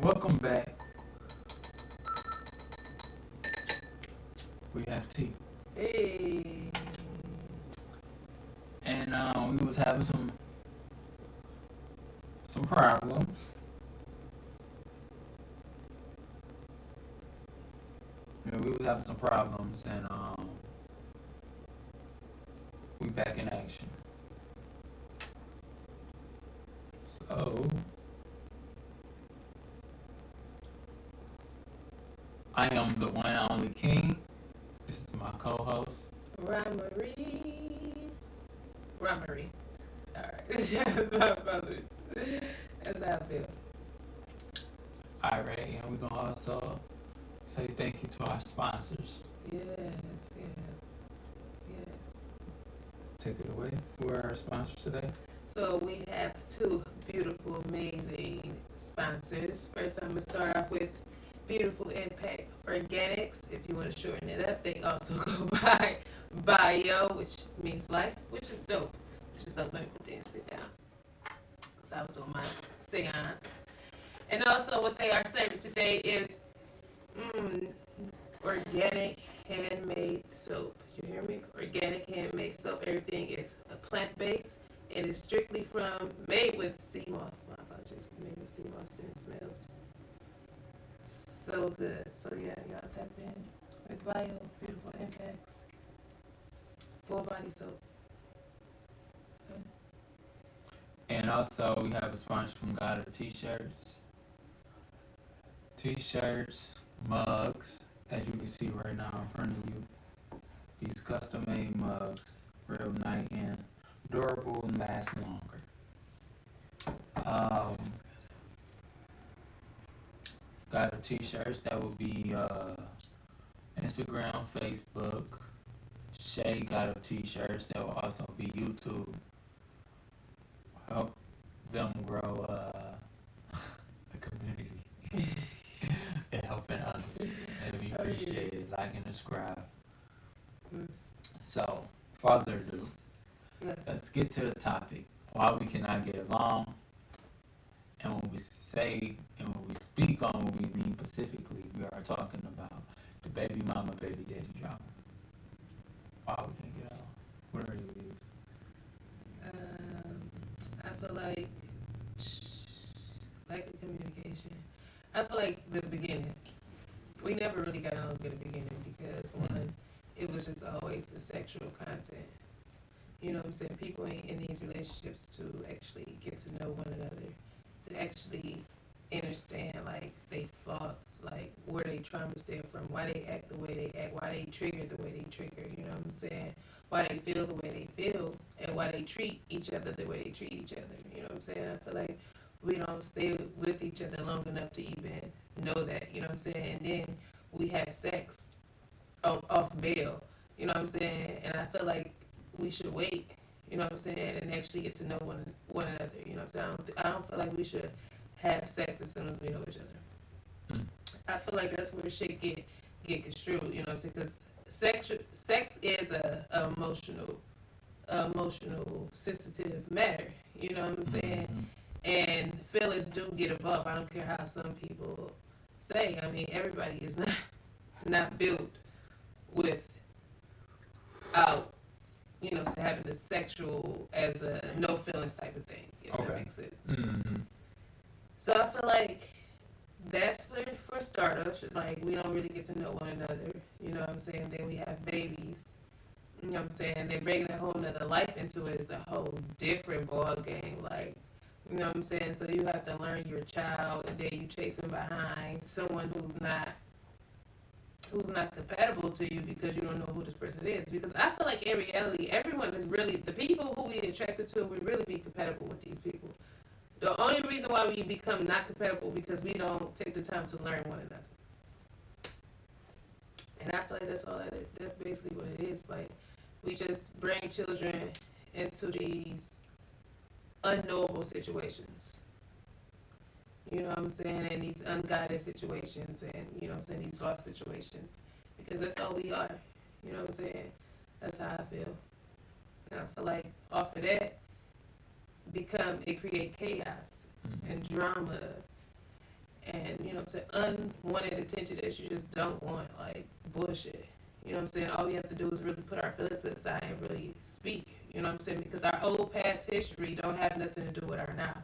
Welcome back. We have tea, Hey. and we was having some problems. We was having some problems, and we back in action. So I am the one and only King. This is my co-host. Romery. Romery. Alright. That's how I feel. Alright, and we're gonna also say thank you to our sponsors. Yes, yes, yes. Take it away. Who are our sponsors today? So we have two beautiful, amazing sponsors. First, I'm gonna start off with Beautiful Impact Organics. If you want to shorten it up, they also go by Bio, which means life, which is dope. Which is dope. Let me put that and sit down. Because I was on my seance. And also, what they are serving today is organic handmade soap. You hear me? Organic handmade soap. Everything is plant based. It is strictly made with sea moss. My apologies. It's made with sea moss and it smells so good. So yeah, y'all tap in with Bio Beautiful Impacts. Full body soap. And also, we have a sponsor from God of T-shirts. T-shirts, mugs, as you can see right now in front of you. These custom-made mugs, real nice and durable and last longer. God of T-shirts, that will be Instagram, Facebook. Shay God of T-shirts, that will also be YouTube. Help them grow the community and helping others. And we appreciate it. Like and subscribe. So, further ado, let's get to the topic. Why we cannot get along, and when we say and when we speak on what we mean specifically, we are talking about the baby mama, baby daddy drama. Why we can't get along? What are your views? I feel like lack of communication. I feel like the beginning, we never really got along at the beginning because one, it was just always the sexual content. You know what I'm saying? People ain't in these relationships to actually get to know one another, to actually understand like they thoughts, like where they trauma stem from, why they act the way they act, why they trigger the way they trigger, you know what I'm saying? Why they feel the way they feel, and why they treat each other the way they treat each other. You know what I'm saying? I feel like we don't stay with each other long enough to even know that, you know what I'm saying? And then we have sex off bail, you know what I'm saying? And I feel like we should wait, you know what I'm saying, and actually get to know one another, you know what I'm saying? I don't feel like we should have sex as soon as we know each other. I feel like that's where shit get construed, you know what I'm saying? Because sex is a emotional sensitive matter, you know what I'm saying? And feelings do get involved. I don't care how some people say. I mean, everybody is not built without, you know, having the sexual as a no feelings type of thing, if that makes sense. So I feel like that's for starters. Like, we don't really get to know one another, you know what I'm saying? Then we have babies, you know what I'm saying? They're bringing a whole nother life into it. It's a whole different ball game. Like, you know what I'm saying? So you have to learn your child, and then you chasing behind someone who's not compatible to you because you don't know who this person is. Because I feel like in reality, everyone is really, the people who we attracted to would really be compatible with these people. The only reason why we become not compatible because we don't take the time to learn one another. And I feel like that's all that's basically what it is. Like, we just bring children into these unknowable situations. You know what I'm saying? And these unguided situations, and, you know what I'm saying, these lost situations. Because that's all we are. You know what I'm saying? That's how I feel. And I feel like off of that, it create chaos and drama and you know what I'm saying, unwanted attention that you just don't want, like bullshit. You know what I'm saying? All we have to do is really put our feelings aside and really speak. You know what I'm saying? Because our old past history don't have nothing to do with our now.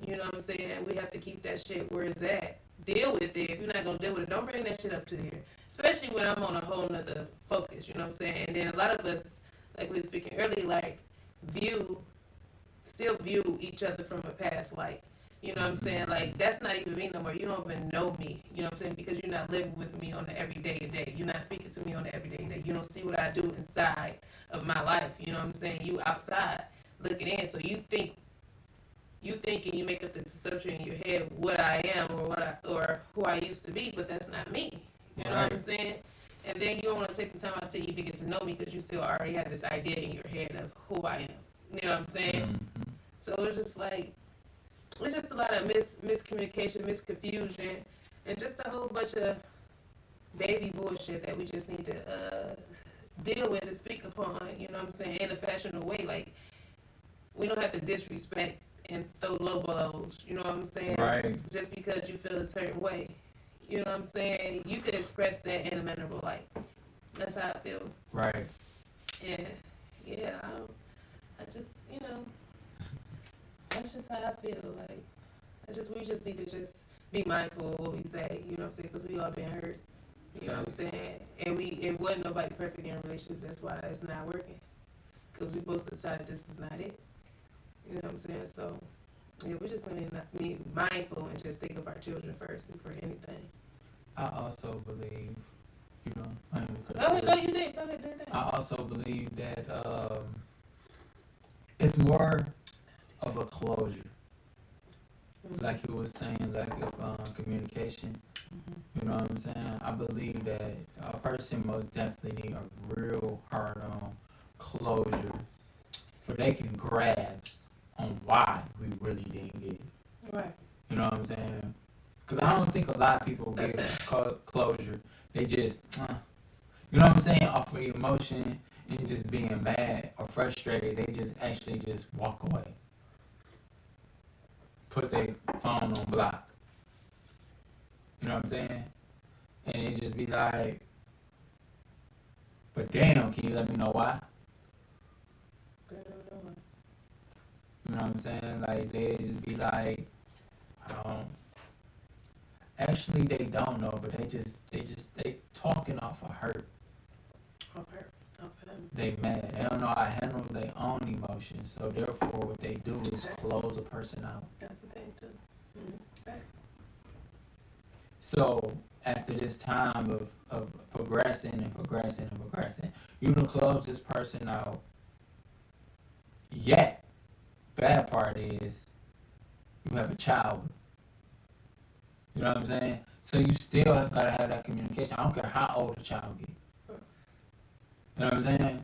You know what I'm saying? We have to keep that shit where it's at. Deal with it. If you're not gonna deal with it, don't bring that shit up to here. Especially when I'm on a whole nother focus. You know what I'm saying? And then a lot of us, like we were speaking earlier, like still view each other from a past light. You know what I'm saying? Like, that's not even me no more. You don't even know me. You know what I'm saying? Because you're not living with me on the everyday to day. You're not speaking to me on the everyday to day. You don't see what I do inside of my life. You know what I'm saying? You outside looking in. So you think and you make up this assumption in your head what I am or who I used to be, but that's not me. You know what I'm saying? And then you don't want to take the time out to even get to know me because you still already have this idea in your head of who I am. You know what I'm saying? Mm-hmm. So it's just like, it's just a lot of miscommunication, misconfusion, and just a whole bunch of baby bullshit that we just need to deal with and speak upon, you know what I'm saying, in a fashionable way. Like, we don't have to disrespect and throw low blows, you know what I'm saying? Right. Just because you feel a certain way. You know what I'm saying? You could express that in a mannerable light. That's how I feel. Right. And yeah, I just, you know, that's just how I feel. Like, we just need to just be mindful of what we say. You know what I'm saying? Because we all been hurt. You know what I'm saying? And it wasn't nobody perfect in a relationship. That's why it's not working. Because we both decided this is not it. You know what I'm saying? So yeah, we're just gonna be mindful and just think of our children first before anything. I also believe, you know, You did. Go ahead, do that. I also believe that it's more of a closure. Like you were saying, lack of communication. You know what I'm saying? I believe that a person most definitely need a real hard-on closure for they can grasp on why we really didn't get it. Right. You know what I'm saying? Because I don't think a lot of people get closure. They just, you know what I'm saying, off of emotion and just being mad or frustrated. They just actually just walk away. Put their phone on block. You know what I'm saying? And it just be like, but damn, can you let me know why? You know what I'm saying? Like, they just be like, actually they don't know, but they talking off of hurt. Okay. They mad. They don't know how to handle their own emotions. So therefore what they do is close a person out. That's the thing too. Mm-hmm. So after this time of progressing, you can close this person out. Yet, bad part is you have a child. You know what I'm saying? So you still have gotta have that communication. I don't care how old the child gets. You know what I'm saying?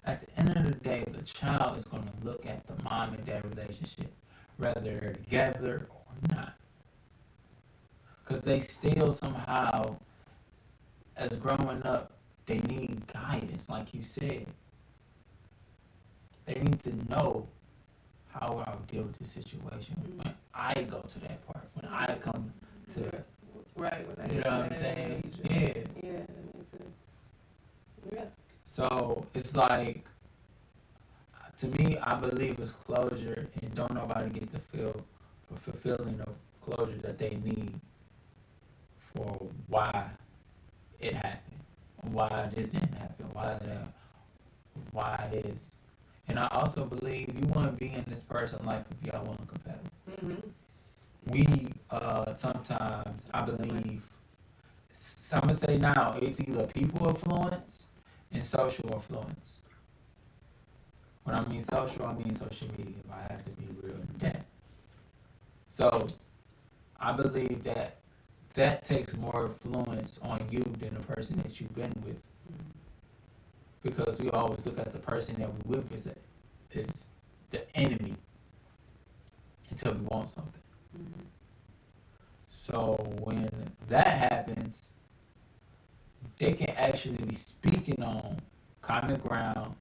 At the end of the day, the child is gonna look at the mom and dad relationship, whether they're together or not. Because they still somehow, as growing up, they need guidance, like you said. They need to know how I'll deal with the situation when I go to that part, when I come to, right, you know what I'm saying? Yeah. Yeah, that makes sense. Yeah. So it's like, to me, I believe it's closure, and don't nobody get the fulfilling of closure that they need for why it happened, why this didn't happen, why this. And I also believe you want to be in this person's life if y'all want to compatible. Mm-hmm. We sometimes, I believe, some would say now it's either people influence and social influence. When I mean social, I mean social media. If I have to be real in that. So I believe that takes more influence on you than the person that you've been with. Because we always look at the person that we're with as the enemy until we want something. Mm-hmm. So when that happens, they can actually be speaking on common ground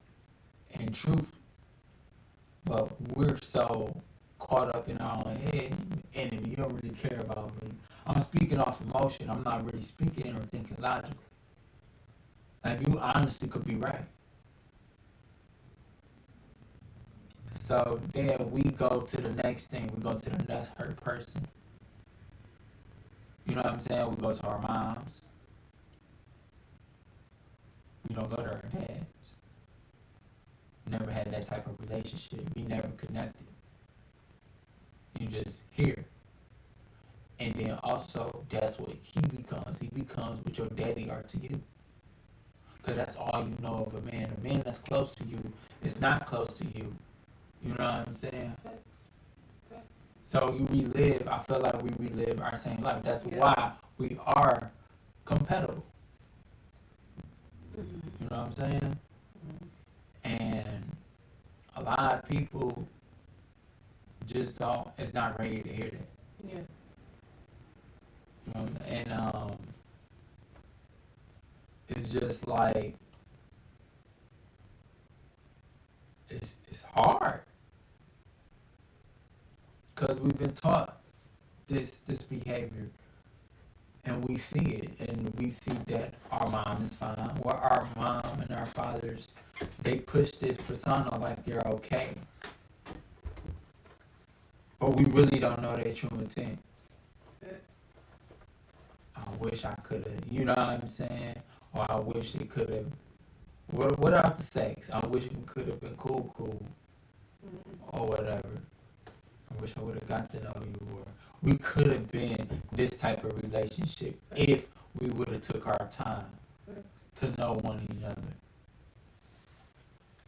and truth, but we're so caught caught up in our own head. Enemy, you don't really care about me. I'm speaking off emotion. I'm not really speaking or thinking logically. Like, you honestly could be right. So then we go to the next thing. We go to the next hurt person. You know what I'm saying? We go to our moms. We don't go to our dads. Never had that type of relationship. We never connected. You just hear. And then also, that's what he becomes. He becomes what your daddy are to you. Because that's all you know of a man. A man that's close to you is not close to you. You know what I'm saying? Facts. Facts. So you relive, I feel like we relive our same life. That's Yeah. why we are compatible. Mm-hmm. You know what I'm saying? And a lot of people just don't, it's not ready to hear that. Yeah. You know, and it's just like it's hard because we've been taught this behavior, and we see it, and we see that our mom is fine. Well, our mom and our fathers, they push this persona like they're okay, but we really don't know their true intent. I wish I could have, you know what I'm saying? Or I wish it could have. What about the sex? I wish we could have been cool, or whatever. I wish I would have got to know you, or we could have been this type of relationship if we would have took our time to know one another.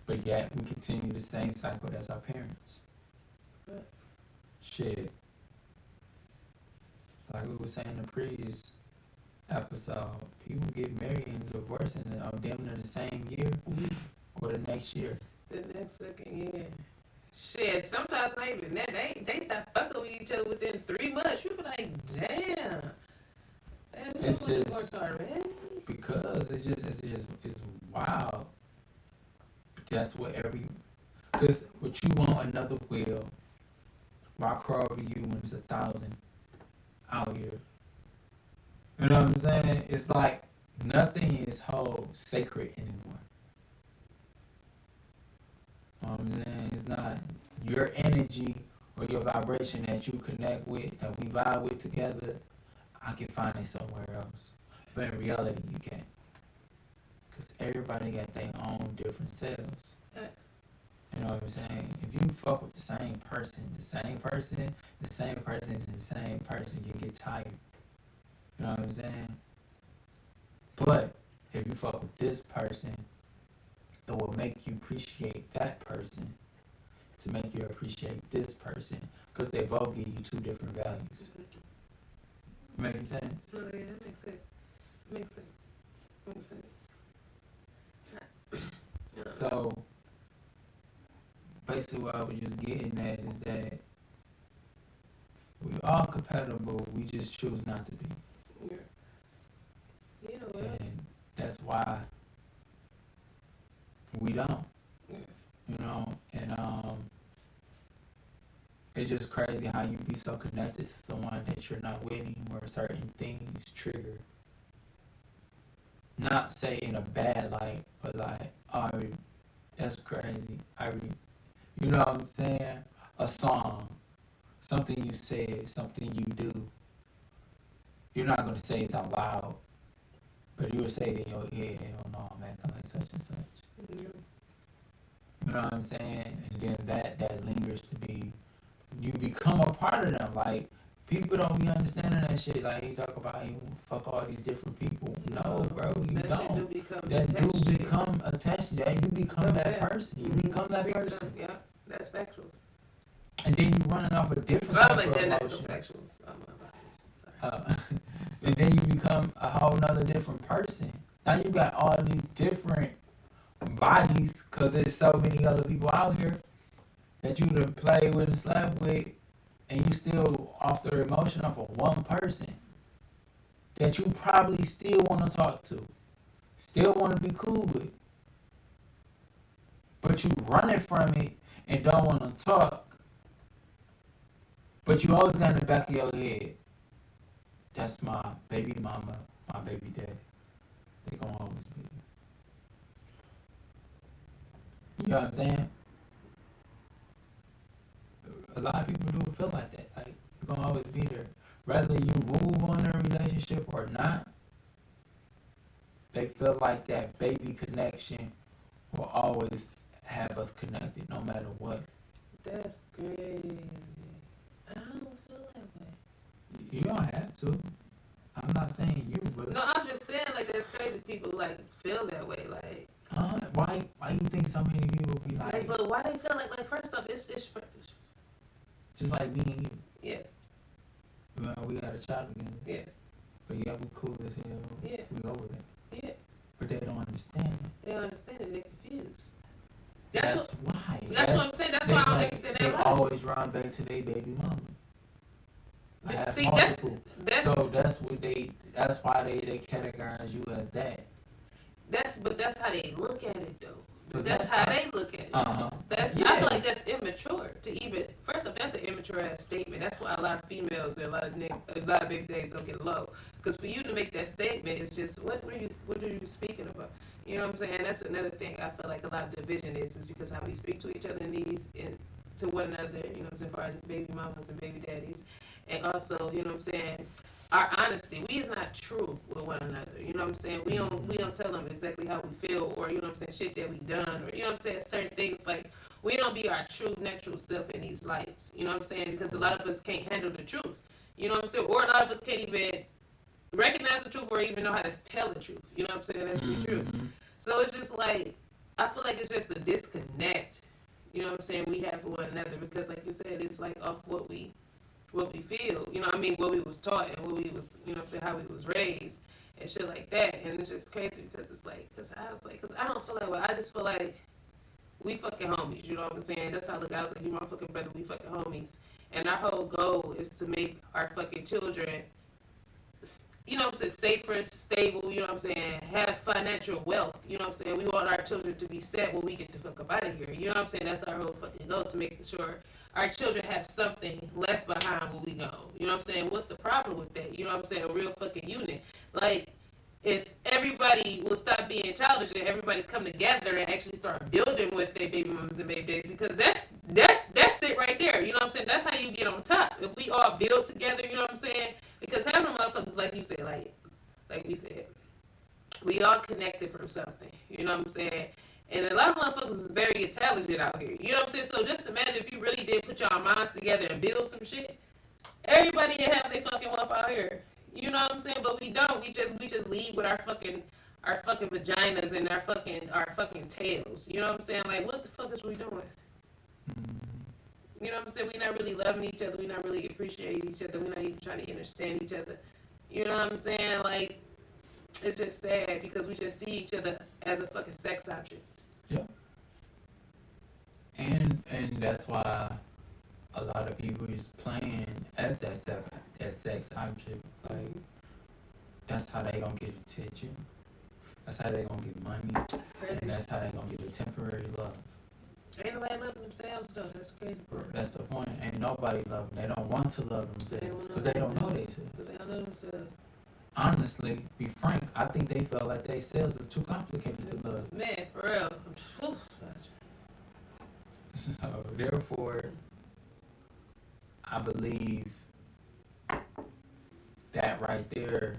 But yet we continue the same cycle as our parents. Shit. Like we were saying in the previous episode, people get married and divorce in damn near the same year or the next year. The next fucking year. Shit, sometimes not even that. They stop fucking with each other within 3 months. You be like, damn. It's just because it's wild. That's what because what you want another wheel, why crawl over you when there's 1,000 out here? You know what I'm saying? It's like nothing is whole sacred anymore. You know what I'm saying? It's not your energy or your vibration that you connect with, that we vibe with together. I can find it somewhere else. But in reality, you can't. Because everybody got their own different selves. You know what I'm saying? If you fuck with the same person, you get tired. You know what I'm saying? But if you fuck with this person, it will make you appreciate that person to make you appreciate this person, because they both give you two different values. Making sense? Oh yeah, that makes sense. Makes sense. So basically what I was just getting at is that we all compatible, we just choose not to be. Yeah. You know what? And that's why we don't. Yeah. You know, and it's just crazy how you be so connected to someone that you're not with anymore. Certain things trigger. Not say in a bad light, but like, oh, that's crazy. You know what I'm saying? A song, something you said, something you do. You're not gonna say it out loud, but you would say it in your head. Oh no, man, I like such and such. Yeah. You know what I'm saying? And then that lingers to be, you become a part of them. Like, people don't be understanding that shit. Like, you talk about you fuck all these different people. No, bro, you don't. That do become attached. That you become that person. You become that person. Yeah, that's factual. And then you running off a different type of Then that's emotion. factuals. Sorry. And then you become a whole nother different person. Now you got all these different bodies, because there's so many other people out here that you done play with and slept with, and you still off the emotion of one person that you probably still want to talk to, still want to be cool with, but you running from it and don't want to talk But you always got in the back of your head, that's my baby mama, my baby daddy. They gonna always be there. You know what I'm saying? A lot of people do feel like that. Like, you're gonna always be there. Whether you move on in a relationship or not, they feel like that baby connection will always have us connected no matter what. That's crazy. I don't feel that way. You don't have to. I'm not saying you, but No, I'm just saying like that's crazy. People like feel that way, like. why you think so many people be Like, but why they feel like first off, it's just like me and you. yes, We got a child together. yes, But yeah, we cool as hell. Yeah. We over that. yeah. But they don't understand it. They don't understand it. They're confused. That's why. That's what I'm saying. That's why I don't understand They that logic. always run back to their baby mama. I have See, multiple. that's So that's why they categorize you as that. but that's how they look at it though. But That's how they look at it. Uh-huh. I Yeah. feel like that's immature to even. First off, that's an immature ass statement. That's why a lot of females and a lot of baby days don't get low. Because for you to make that statement, it's just what are you speaking about? You know what I'm saying? That's another thing. I feel like a lot of division is because how we speak to each other in these and to one another. You know what I'm saying? For our baby mamas and baby daddies, and also you know what I'm saying. Our honesty, we is not true with one another. You know what I'm saying? We don't tell them exactly how we feel or you know what I'm saying, shit that we done or you know what I'm saying, certain things like we don't be our true natural self in these lives. You know what I'm saying? Because a lot of us can't handle the truth. You know what I'm saying? Or a lot of us can't even recognize the truth or even know how to tell the truth. You know what I'm saying? That's the truth. So it's just like I feel like it's just a disconnect. You know what I'm saying? We have for one another because like you said, it's like off what we feel, you know what I mean, what we was taught and what we was, you know what I'm saying, how we was raised and shit like that. And it's just crazy because it's like, because I was like, because I don't feel that way. I just feel like we fucking homies, you know what I'm saying? That's how the guy was like, you my fucking brother, we fucking homies. And our whole goal is to make our fucking children, you know what I'm saying, safer, stable, you know what I'm saying, have financial wealth, you know what I'm saying? We want our children to be set when we get the fuck up out of here. You know what I'm saying? That's our whole fucking goal, to make sure our children have something left behind when we go. You know what I'm saying? What's the problem with that? You know what I'm saying? A real fucking unit. Like, if everybody will stop being childish and everybody come together and actually start building with their baby mamas and baby daddies, because that's it right there. You know what I'm saying? That's how you get on top. If we all build together, you know what I'm saying? Because having motherfuckers like you said, like we said, we all connected from something. You know what I'm saying? And a lot of motherfuckers is very intelligent out here. You know what I'm saying? So just imagine if you really did put your minds together and build some shit. Everybody would have their fucking wealth out here. You know what I'm saying? But we don't. We just lead with our fucking vaginas and our fucking tails. You know what I'm saying? Like, what the fuck is we doing? You know what I'm saying? We're not really loving each other. We're not really appreciating each other. We're not even trying to understand each other. You know what I'm saying? Like, it's just sad because we just see each other as a fucking sex object. Yeah. And that's why a lot of people is playing as that sex object. Like, that's how they gonna get attention. That's how they gonna get money. And that's how they gonna get a temporary love. Ain't nobody loving themselves though. That's crazy. That's the point. Ain't nobody loving. They don't want to love themselves because they don't know themselves. They don't know themselves. Honestly, be frank, I think they feel like they selves is too complicated to love. Man, for real. Oof. So therefore, I believe that right there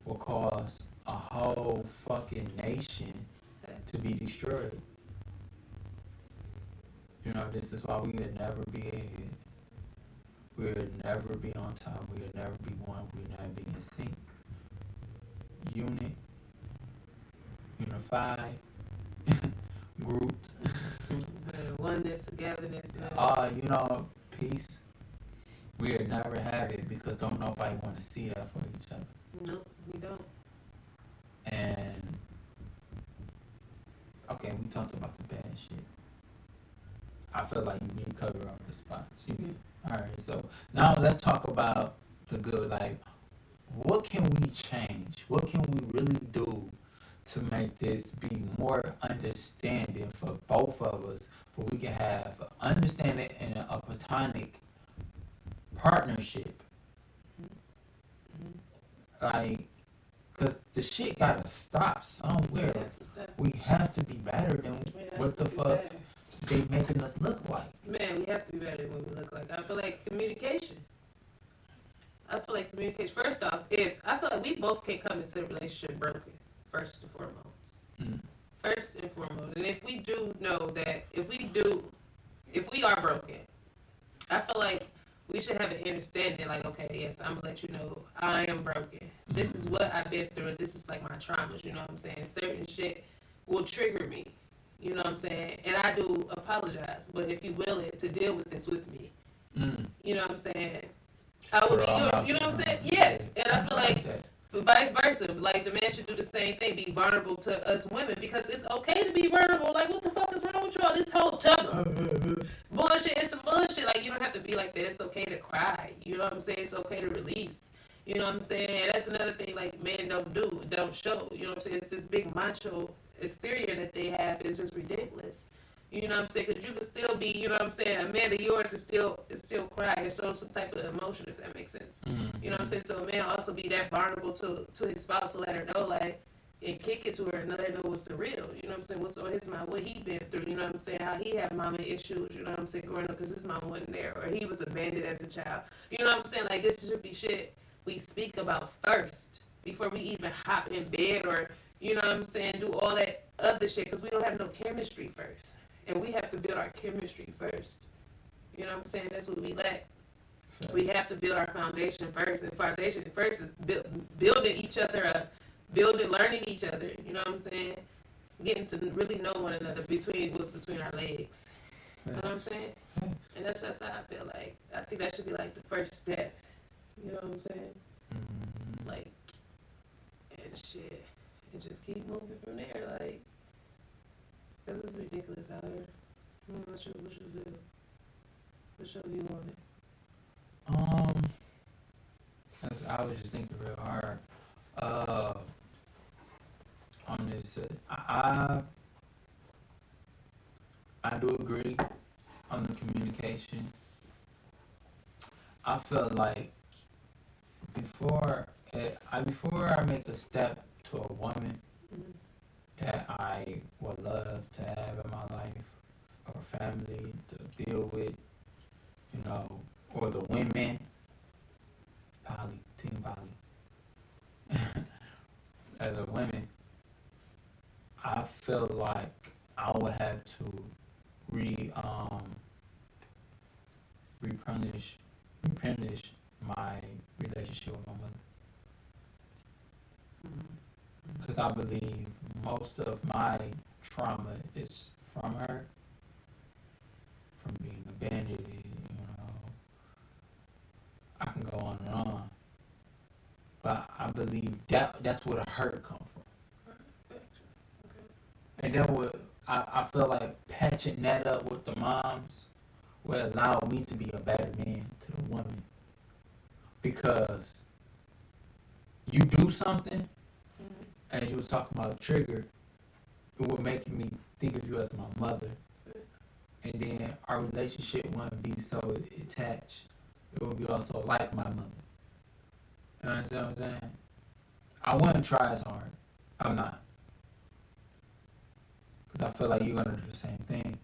will cause a whole fucking nation to be destroyed. You know, this is why we would never be ahead. We would never be on top. We would never be one. We would never be in sync. Unit. Unified. Grouped. Oneness, togetherness. You know, peace. We would never have it because don't nobody want to see that for each other. Nope, we don't. And okay, we talked about the bad shit. I feel like you need to cover all the spots. Alright, so now let's talk about the good. Like, what can we change? What can we really do to make this be more understanding for both of us? For we can have understanding and a platonic partnership. Like, cause the shit gotta stop somewhere. We have to be better than what the fuck they making us look like. Man, we have to be better than what we look like. I feel like communication. First off, I feel like we both can't come into the relationship broken, first and foremost. Mm. First and foremost. And if we do know that, if we are broken, I feel like we should have an understanding, like, okay, yes, I'm gonna let you know I am broken. Mm-hmm. This is what I've been through. This is like my traumas, you know what I'm saying? Certain shit will trigger me, you know what I'm saying? And I do apologize, but if you're willing to deal with this with me, you know what I'm saying? I will be yours, you know what I'm saying? Yes, and I feel like vice versa, like the man should do the same thing, be vulnerable to us women, because it's okay to be vulnerable. Like, what the fuck is wrong with y'all? This whole tough bullshit is some bullshit. Like, you don't have to be like that. It's okay to cry. You know what I'm saying? It's okay to release. You know what I'm saying? That's another thing, like, men don't show. You know what I'm saying? It's this big macho exterior that they have is just ridiculous. You know what I'm saying? Because you could still be, you know what I'm saying, a man of yours is still cry or show some type of emotion, if that makes sense. Mm-hmm. You know what I'm saying? So a man also be that vulnerable to his spouse to let her know, like, and kick it to her and let her know what's the real. You know what I'm saying? What's on his mind, what he been through. You know what I'm saying? How he had mama issues, you know what I'm saying, growing up because his mom wasn't there, or he was abandoned as a child. You know what I'm saying? Like, this should be shit we speak about first before we even hop in bed or, you know what I'm saying, do all that other shit, because we don't have no chemistry first. And we have to build our chemistry first. You know what I'm saying? That's what we lack. We have to build our foundation first. And foundation first is building each other up, learning each other. You know what I'm saying? Getting to really know one another what's between our legs. You know what I'm saying? And that's just how I feel like. I think that should be like the first step. You know what I'm saying? Mm-hmm. Like, and shit. And just keep moving from there. Like, because it's ridiculous out here. What's your view? What's your view on it? I was just thinking real hard. On this, I do agree on the communication. I feel like before I make a step to a woman that I would love to have in my life, or family to deal with, you know, or the women, Team Polly, as a women, I feel like I would have to replenish my relationship with my mother. Because I believe most of my trauma is from her, from being abandoned, you know. I can go on and on. But I believe that's where the hurt comes from. And then I feel like patching that up with the moms will allow me to be a better man to the woman. Because you do something, as you were talking about trigger, it would make me think of you as my mother. And then our relationship wouldn't be so attached. It would be also like my mother. You understand what I'm saying? I wouldn't try as hard. I'm not. Because I feel like you're going to do the same thing.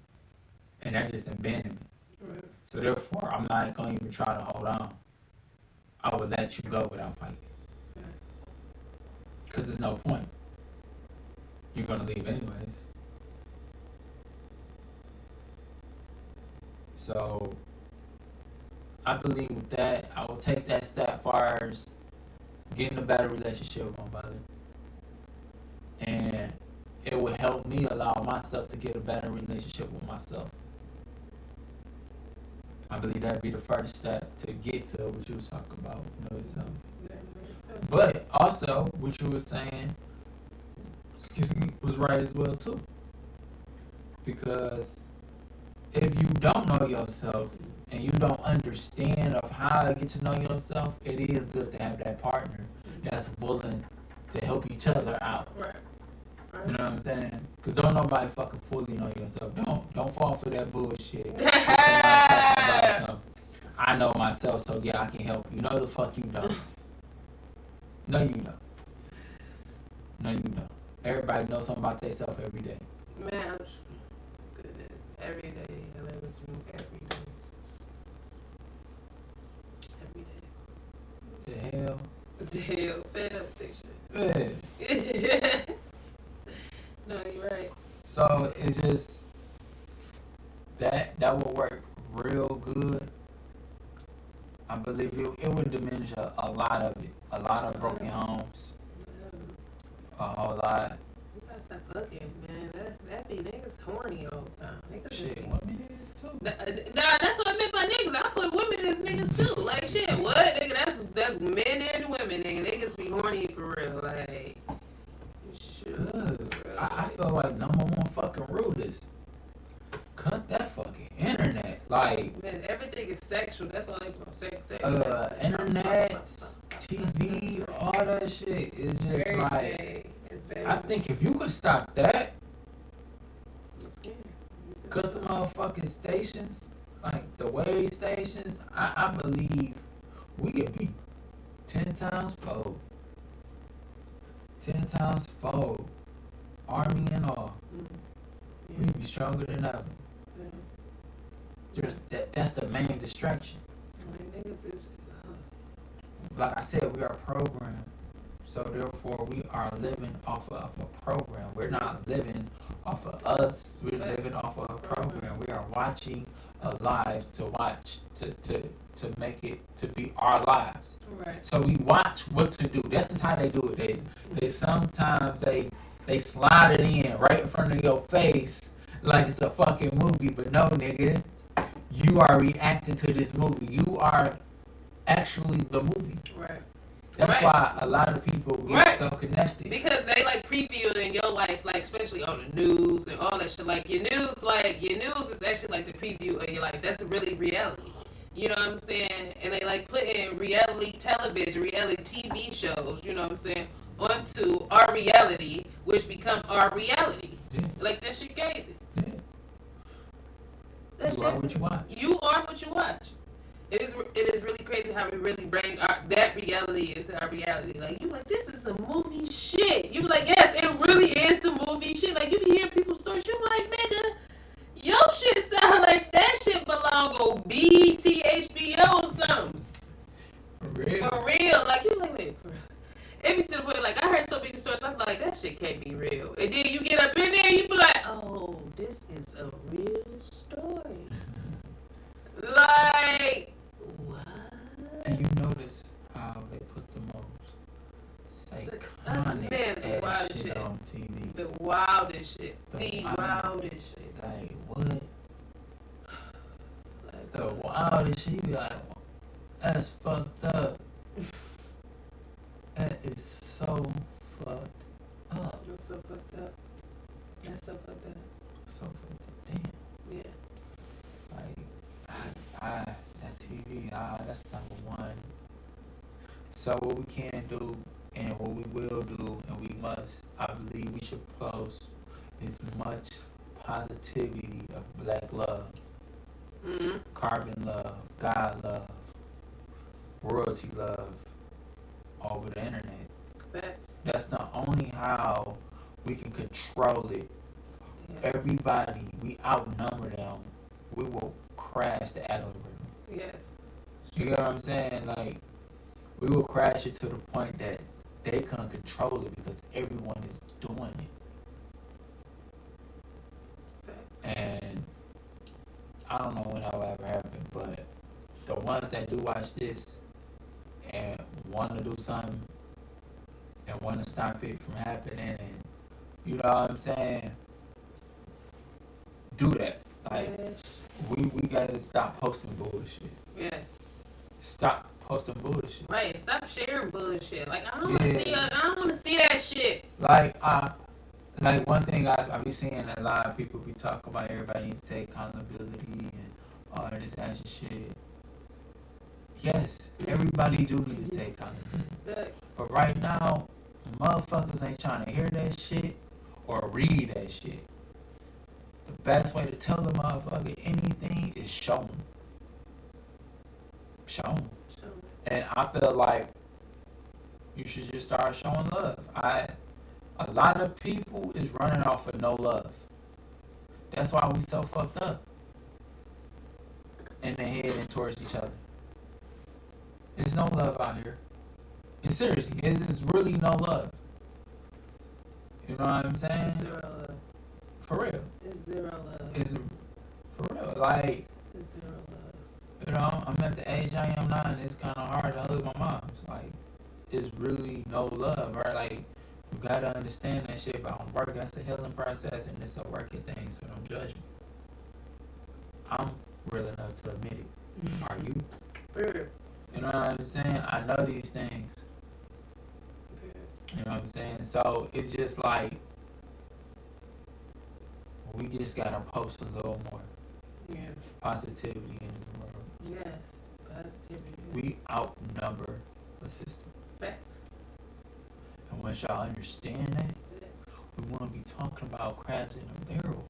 And that just abandoned me. Right. So therefore, I'm not going to even try to hold on. I would let you go without fighting. Because there's no point. You're going to leave anyways. So, I believe with that, I will take that step far as getting a better relationship with my mother. And it would help me allow myself to get a better relationship with myself. I believe that'd be the first step to get to what you was talking about. You know, so. But also, what you were saying, was right as well too. Because if you don't know yourself and you don't understand of how to get to know yourself, it is good to have that partner that's willing to help each other out. Right. You know what I'm saying? Because don't nobody fucking fully know yourself. Don't fall for that bullshit. I know myself, so yeah, I can help you. No, the fuck you don't. No, you don't. No, you don't. Everybody knows something about themselves every day. Man, goodness, every day, I live with you every day. Every day. The hell? The hell, fed up with this shit. Yeah. No, you're right. So it's just that will work real good. I believe it would diminish a lot of it. A lot of broken homes. A whole lot. You gotta stop fucking, man. That be niggas horny all the time. Niggas Shit, be, women is too. nah, that's what I meant by niggas. I put women as niggas too. Like shit, what? Nigga, that's men and women, nigga. Niggas be horny for real. Like, Cause I feel like number one fucking rule is cut that fucking internet. Like, man, everything is sexual. That's all they put on sex. internet, TV, all that shit is just Very like. vague. It's very I think if you could stop that, I'm scared. cut the motherfucking stations, like the wave stations, I believe we could be 10 times fold. 10 times fold. Army and all. Yeah. We'd be stronger than ever. Yeah. Just that's the main distraction. Like, niggas is, Like I said, we are programmed. So therefore we are living off of a program. We're not living off of us. We're living off of a program. We are watching a live to watch to make it to be our lives. right. So we watch what to do. This is how they do it. They sometimes they slide it in right in front of your face like it's a fucking movie, but no, nigga, you are reacting to this movie. You are actually the movie. Right. That's Right. why a lot of people get Right. so connected. Because they like previewing your life, like especially on the news and all that shit. Like your news is actually like the preview of your life. That's really reality. You know what I'm saying? And they like put in reality television, reality TV shows, you know what I'm saying, onto our reality, which become our reality. Yeah. Like that shit crazy. Yeah. That You are shit, what you watch. you are what you watch. It is really crazy how we really bring that reality into our reality. Like, you like, this is some movie shit. You be like, yes, it really is some movie shit. Like, you be hearing people's stories. You be like, nigga, your shit sound like that shit belong on BET, HBO or something. For real. For real. Like, you like, wait, for real. It be to the point, like, I heard so many stories, I'm like, that shit can't be real. And then you get up in there and you be like, oh, this is a real story. Like, what? And you notice how they put the most Man, the iconic ass wildest shit shit. on TV. The wildest shit. The The wild- wildest shit. Like what? Like, The wildest shit. You be like, that's fucked up. That is so fucked up. That's so fucked up. That's so fucked up. So fucked up. Damn. Yeah. Like, that TV, that's number one. So what we can do and what we will do and we must, I believe we should post as much positivity of black love, Mm-hmm. carbon love, God love, royalty love over the internet. Facts. That's not only how we can control it. Yeah. Everybody, we outnumber them. We will crash the algorithm. Yes. You get what I'm saying? Like, we will crash it to the point that they can't control it because everyone is doing it. Facts. And I don't know when that will ever happen, but the ones that do watch this and want to do something and want to stop it from happening, and you know what I'm saying? Do that. Like, Yes. we gotta stop posting bullshit. Yes. Stop posting bullshit. Right. Stop sharing bullshit. Like, I don't want to Yeah. see. I don't want to see that shit. Like one thing I be seeing a lot of people be talking about everybody needs to take accountability and all of this action shit. Yes, everybody do need to take accountability. Facts. But right now, motherfuckers ain't trying to hear that shit or read that shit. The best way to tell the motherfucker anything is show them. Show 'em. Show 'em. And I feel like you should just start showing love. A lot of people is running off of no love. That's why we so fucked up. And they heading towards each other. There's no love out here. And seriously, it's really no love. You know what I'm saying? Zero love. For real. It's zero love. It's for real. Like, It's zero love. you know, I'm at the age I am now, and it's kind of hard to hug my moms. Like, it's really no love, right? Like, you gotta understand that shit. But I'm working. That's a healing process, and it's a working thing. So don't judge me. I'm real enough to admit it. Are you? Period. You know what I'm saying? I know these things. You know what I'm saying? So it's just like we just gotta post a little more Yeah. positivity in the world. Yes. Positivity. We outnumber the system. Facts. And once y'all understand that, Facts. we want to be talking about crabs in a barrel.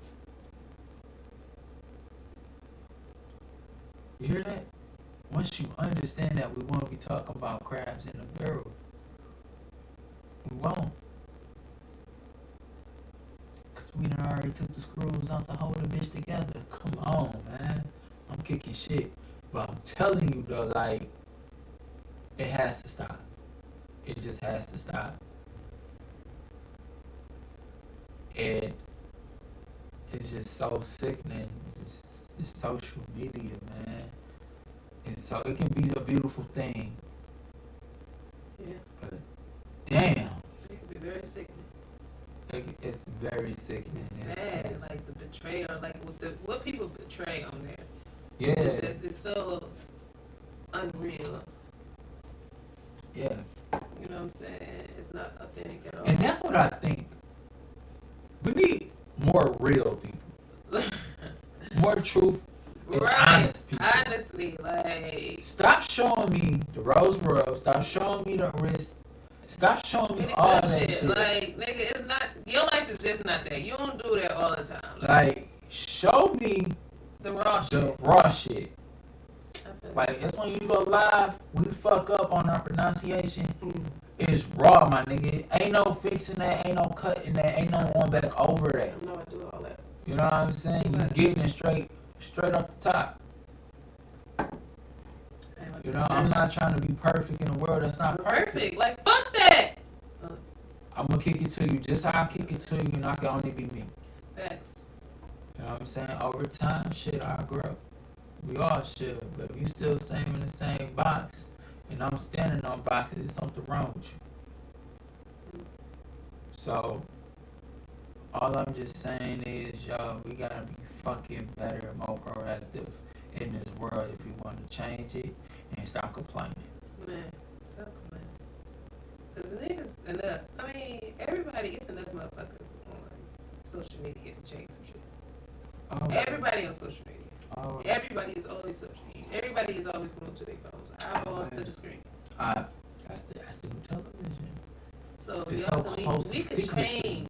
You hear that? Once you understand that, we want to be talking about crabs in a barrel. We won't. Because we done already took the screws out to hold the bitch together. Come on, man. I'm kicking shit. But I'm telling you, though, like, it has to stop. It just has to stop. And it's just so sickening. It's social media, man. And so it can be a beautiful thing. Yeah. But damn, It can be very sickening. it's very sickening. It's sad, like the betrayal, like what people betray on there. Yeah, It's so unreal. yeah. You know what I'm saying? It's not authentic at all. And that's what I think. We need more real people, more truth, and honest people. Honestly, like Stop showing me the rose world. Stop showing me the risk. Stop showing me really all good that shit. Like, nigga, it's not your life is just not that. You don't do that all the time. Like, show me The raw the shit. raw shit. I feel Like, that's when you go live, we fuck up on our pronunciation. Mm. It's raw, my nigga. Ain't no fixing that, ain't no cutting that, ain't no going back over that. I know I do all that. You know what I'm saying? You getting it straight up the top. You know, I'm not trying to be perfect in a world that's not perfect. perfect. Like, fuck that. I'm gonna kick it to you just how I kick it to you, and I can only be me. Facts. You know what I'm saying? Over time, shit, I grow. We all should, but if you still same in the same box, and I'm standing on boxes, there's something wrong with you. So, all I'm just saying is, y'all, we gotta be fucking better and more proactive in this world if we want to change it and stop complaining. Man, stop complaining. Cause the niggas enough. I mean, everybody is enough motherfuckers on social media to change some shit. Oh, Everybody on social media. oh, Everybody is always social media. Everybody is always glued to their phones. Eyeballs to the screen. that's the new television. So It's y'all so at least close we and can secretive. change.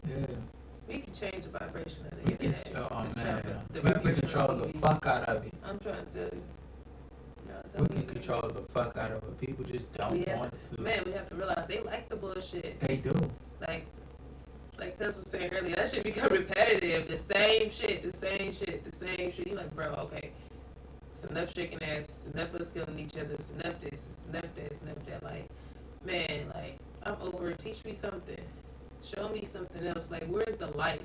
Yeah. We can change the vibration of the We can, internet. oh The man, traffic- the we can vibration of control the TV. fuck out of it. I'm trying to tell you. No, I'm We telling can you. control the fuck out of it. People just don't We have want to. Man, we have to realize they like the bullshit. They do. Like Cuz was saying earlier, that shit become repetitive. The same shit, the same shit, the same shit. You like, bro, okay. It's enough shaking ass. It's enough of us killing each other. It's enough this. It's enough that. It's enough that. Like, man, like, I'm over it. Teach me something. Show me something else. Like, where's the light?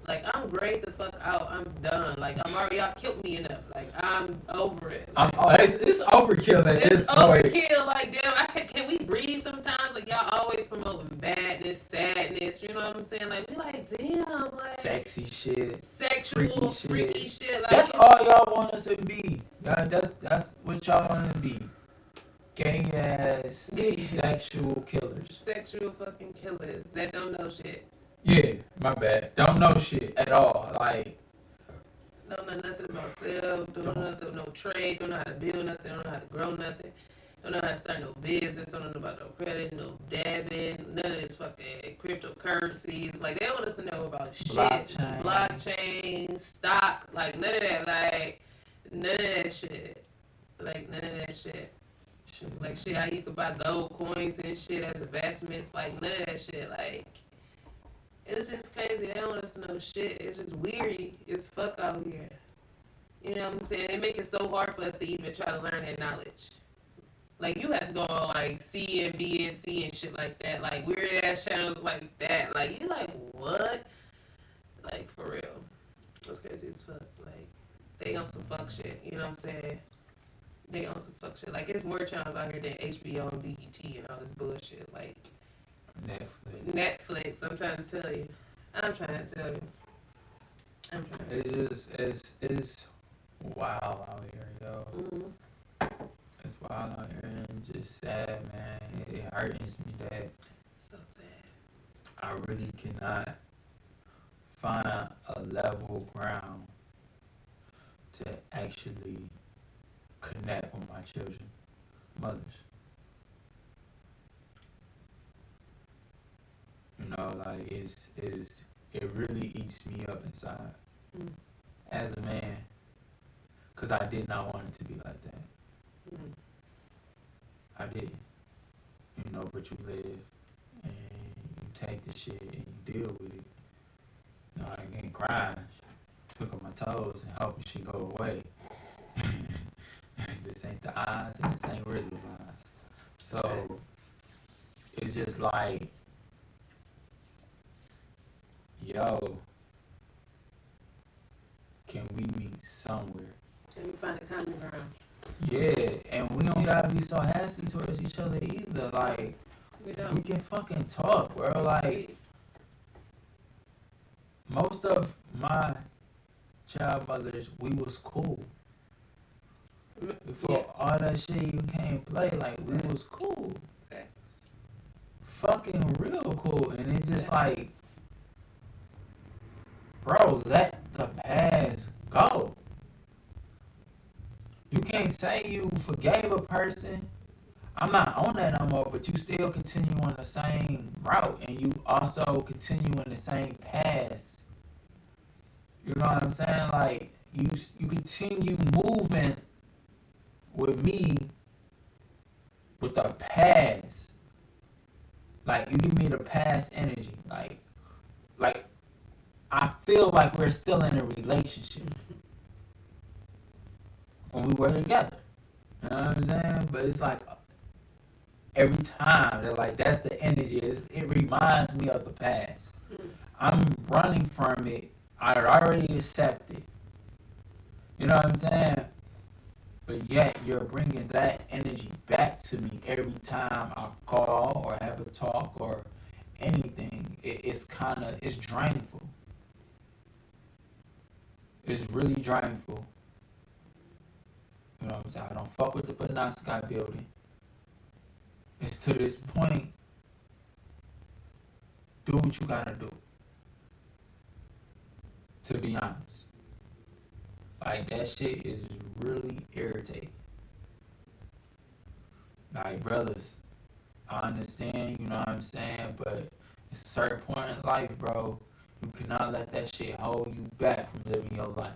Like, I'm grayed the fuck out. I'm done. Like, I'm already, y'all killed me enough. Like, I'm over it. Like, It's overkill at this it's point. overkill. Like, damn, can we breathe sometimes? Like, y'all always promoting badness, sadness. You know what I'm saying? Like, we like, damn, like Sexy shit. sexual, freaky shit. Like, That's all y'all want us to be. Y'all, that's what y'all want to be. Gay ass sexual killers. sexual fucking killers that don't know shit. Yeah, my bad. Don't know shit at all. Like, Don't know nothing about self. Don't know nothing, no trade. Don't know how to build nothing. Don't know how to grow nothing. Don't know how to start no business. Don't know about no credit, no dabbing. None of this fucking cryptocurrencies. Like, they want us to know about shit. Blockchain, stock. Like, none of that. Like, none of that shit. Like none of that shit. Like shit, how you could buy gold coins and shit as investments. Like none of that shit. Like it's just crazy. They don't want us to know shit. It's just weird as fuck out here. You know what I'm saying? They make it so hard for us to even try to learn that knowledge. Like you have to go on like CNBC and shit like that. Like weird ass channels like that. Like you like what? Like for real. That's crazy as fuck. Like they on some fuck shit. You know what I'm saying? They on some fuck shit. Like there's more channels out here than HBO and BET and all this bullshit. Like Netflix. I'm trying to tell you. I'm trying to tell you. It's wild out here, yo. Mm-hmm. It's wild out here and just sad, man. It hurts me that So sad. I really cannot find a level ground to actually connect with my children, mothers. You know, like it really eats me up inside as a man, cause I did not want it to be like that. I did, you know, but you live and you take the shit and you deal with it. You know, I ain't crying, took on my toes and hoping she go away. This ain't the eyes and this ain't really eyes. So it's just like, yo, can we meet somewhere? Can we find a common ground? Yeah, and we don't gotta be so hasty towards each other either. Like, We don't. we can fucking talk, bro. Like, most of my child mothers, we was cool. Before all that shit you can't play, like, we was cool. Okay. Fucking real cool. And it just like, bro, let the past go. You can't say you forgave a person. I'm not on that no more, but you still continue on the same route and you also continue in the same path. You know what I'm saying? Like, you continue moving with me with the past. Like, you give me the past energy. Like I feel like we're still in a relationship when we were together. You know what I'm saying? But it's like every time they're like, that's the energy. It reminds me of the past. I'm running from it. I already accepted. You know what I'm saying? But yet you're bringing that energy back to me every time I call or have a talk or anything. It's drainful. It's really drainful. You know what I'm saying? I don't fuck with the Penobscot building. It's to this point. Do what you gotta do. To be honest. Like, that shit is really irritating. Like, brothers, I understand, you know what I'm saying? But it's a certain point in life, bro, you cannot let that shit hold you back from living your life.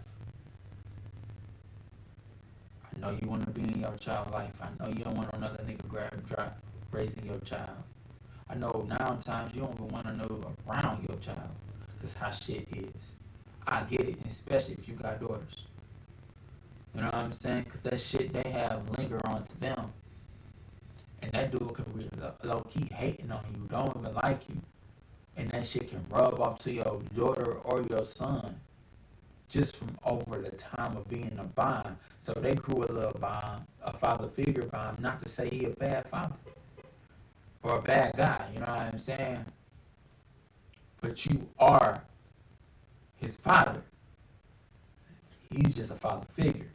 I know you want to be in your child life. I know you don't want another nigga raising your child. I know nowadays you don't even want to know around your child. That's how shit is. I get it, especially if you got daughters. You know what I'm saying? Because that shit they have linger on to them. And that dude can be low-key hating on you, don't even like you. And that shit can rub off to your daughter or your son just from over the time of being a bond. So they grew a little bond, a father figure bond, not to say he a bad father or a bad guy, you know what I'm saying? But you are his father. He's just a father figure.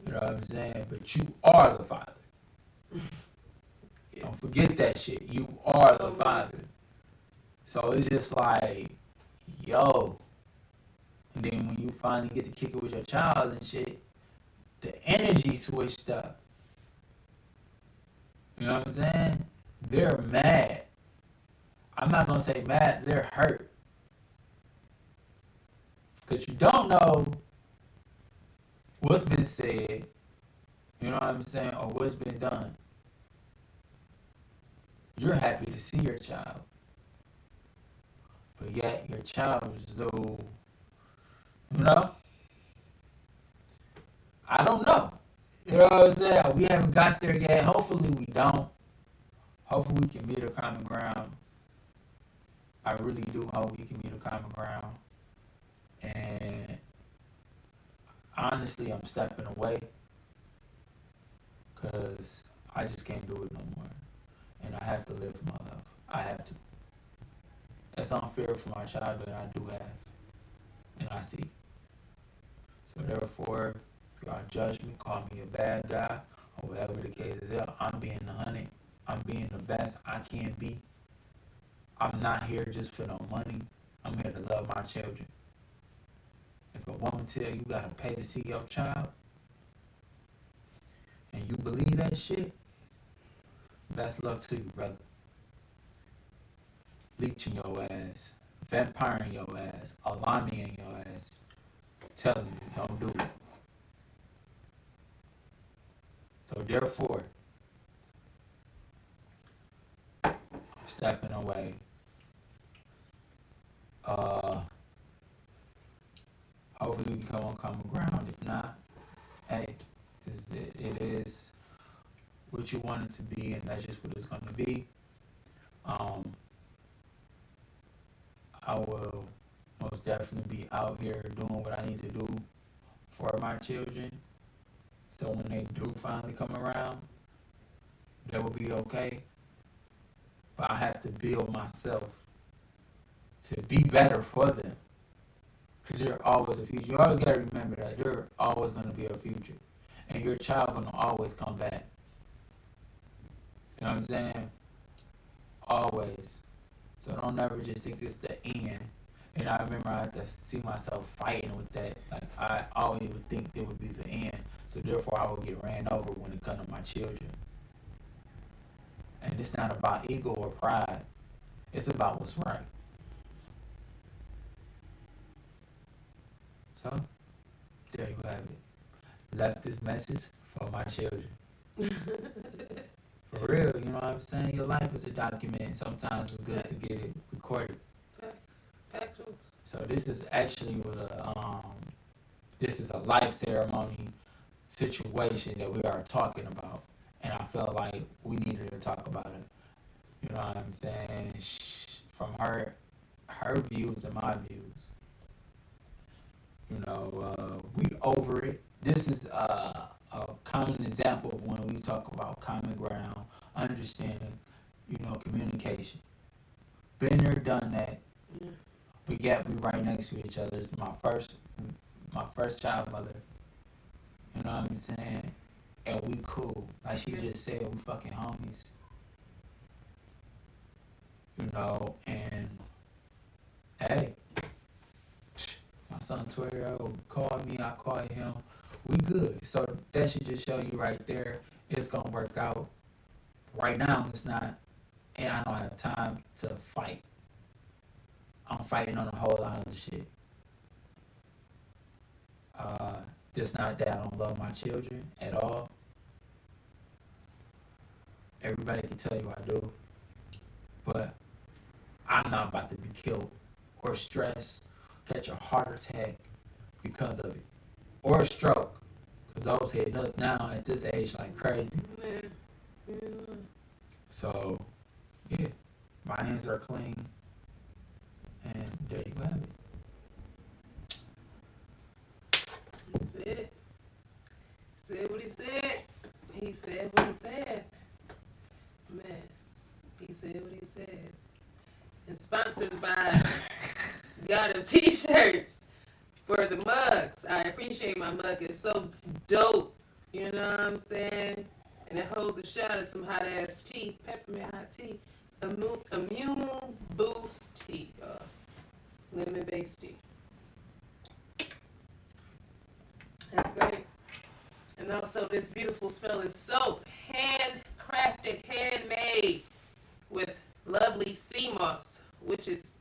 You know what I'm saying? But you are the father. Don't forget that shit. You are the father. So it's just like, yo. And then when you finally get to kick it with your child and shit, the energy switched up. You know what I'm saying? They're mad. I'm not going to say mad. They're hurt. Because you don't know what's been said. You know what I'm saying? Or what's been done. You're happy to see your child. But yet your child is though, you know, I don't know. You know what I'm saying? We haven't got there yet. Hopefully we don't. Hopefully we can meet a common ground. I really do hope we can meet a common ground. And honestly, I'm stepping away because I just can't do it no more. And I have to live my life. I have to. That's unfair for my child that I do have. And I see. So therefore, if y'all judge me, call me a bad guy, or whatever the case is, I'm being 100. I'm being the best I can be. I'm not here just for no money. I'm here to love my children. If a woman tell you gotta pay to see your child, and you believe that shit, best luck to you, brother. Leeching your ass, vampiring your ass, alarming your ass, telling you don't do it. So therefore, stepping away. Hopefully we can come on common ground. If not, hey, it is what you want it to be, and that's just what it's going to be. I will most definitely be out here doing what I need to do for my children. So when they do finally come around, they will be okay. But I have to build myself to be better for them. Because you're always a future. You always got to remember that you're always going to be a future. And your child going to always come back. You know what I'm saying? Always. So don't ever just think it's the end. And I remember I had to see myself fighting with that. Like, I always would think it would be the end. So therefore I would get ran over when it comes to my children. And it's not about ego or pride. It's about what's right. So, there you have it. Left this message for my children. For real, you know what I'm saying? Your life is a document. Sometimes it's good to get it recorded. Facts. So this is actually this is a life ceremony situation that we are talking about, and I felt like we needed to talk about it. You know what I'm saying? From her views and my views. You know, we over it. This is a common example of when we talk about common ground, understanding, you know, communication. Been there, done that. Yeah. But yet we right next to each other. It's my first child mother. You know what I'm saying? And we cool. Like she just said, we fucking homies. You know, and hey, my son 12-year-old called me, I called him. We good. So that should just show you right there, it's gonna work out. Right now it's not, and I don't have time to fight. I'm fighting on a whole lot of shit. Just not that I don't love my children at all. Everybody can tell you I do. But I'm not about to be killed or stressed, catch a heart attack because of it. Or a stroke. Because those hitting us now at this age like crazy. Yeah. So, yeah. My hands are clean. And there you have it. He said it. Said what he said. He said what he said. Man, he said what he says. And sponsored by Got 'em t-shirts for the mugs. I appreciate my mug. It's so dope. You know what I'm saying? And it holds a shot of some hot ass tea, peppermint hot tea, immune boost tea, lemon based tea. That's great. And also this beautiful smelling soap, handcrafted, handmade with lovely sea moss, which is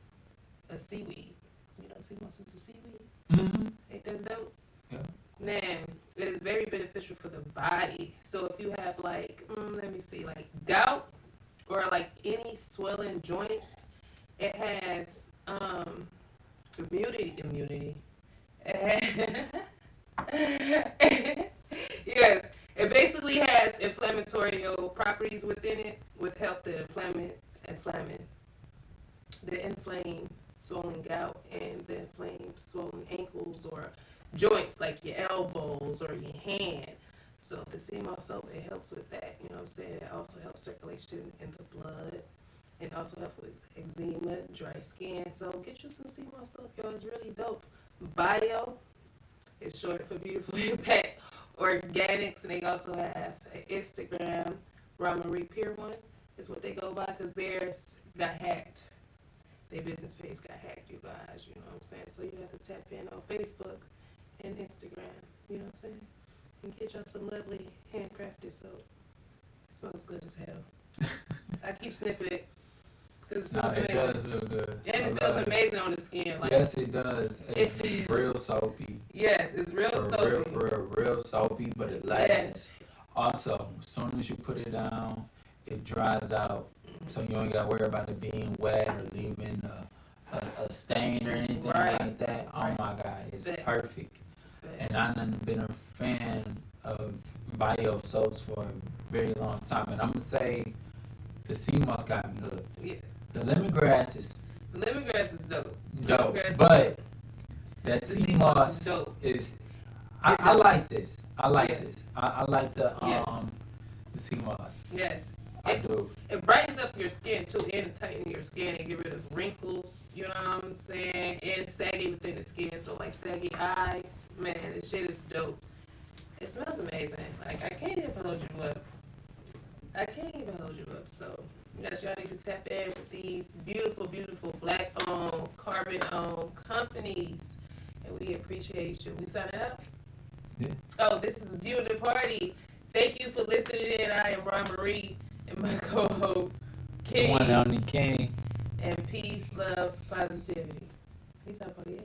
a seaweed. You know, sea moss is a seaweed. Mm-hmm. Ain't that dope? Yeah. Man, it is very beneficial for the body. So if you have like, let me see, like gout or like any swelling joints, it has immunity. It has, yes, it basically has inflammatory properties within it, with help to inflame swollen gout and the inflamed swollen ankles or joints like your elbows or your hand. So the sea moss soap, it helps with that. You know what I'm saying? It also helps circulation in the blood. It also helps with eczema, dry skin. So get you some sea moss soap, yo. It's really dope. Bio is short for Beautiful Impact Organics, and they also have an Instagram. Marie Pier one is what they go by, because theirs got hacked. Their business page got hacked, you guys. You know what I'm saying? So you have to tap in on Facebook and Instagram. You know what I'm saying? And get y'all some lovely handcrafted soap. It smells good as hell. I keep sniffing it because it smells amazing. It does feel good. And it feels amazing on the skin. Like, yes, it does. It's real soapy. Yes, it's real soapy. Real soapy, but it lasts. Yes. Also, as soon as you put it down, it dries out. So you don't got to worry about it being wet or leaving a stain or anything like that. Oh my God, it's perfect. And I've been a fan of bio soaps for a very long time. And I'm going to say the sea moss got me hooked. Yes. The lemongrass is dope. But that sea moss is dope. I like this. I like yes. this. I like the sea moss. Yes. I do. It brightens up your skin too, and tighten your skin and get rid of wrinkles, you know what I'm saying? And saggy within the skin, so like saggy eyes. Man, this shit is dope. It smells amazing. Like, I can't even hold you up. So, yes, y'all need to tap in with these beautiful, beautiful black-owned, carbon-owned companies. And we appreciate you. We signing out? Yeah. Oh, this is a beautiful party. Thank you for listening in. I am Ron Marie and my co-host, King. One and only King. And peace, love, positivity. Peace out, yeah.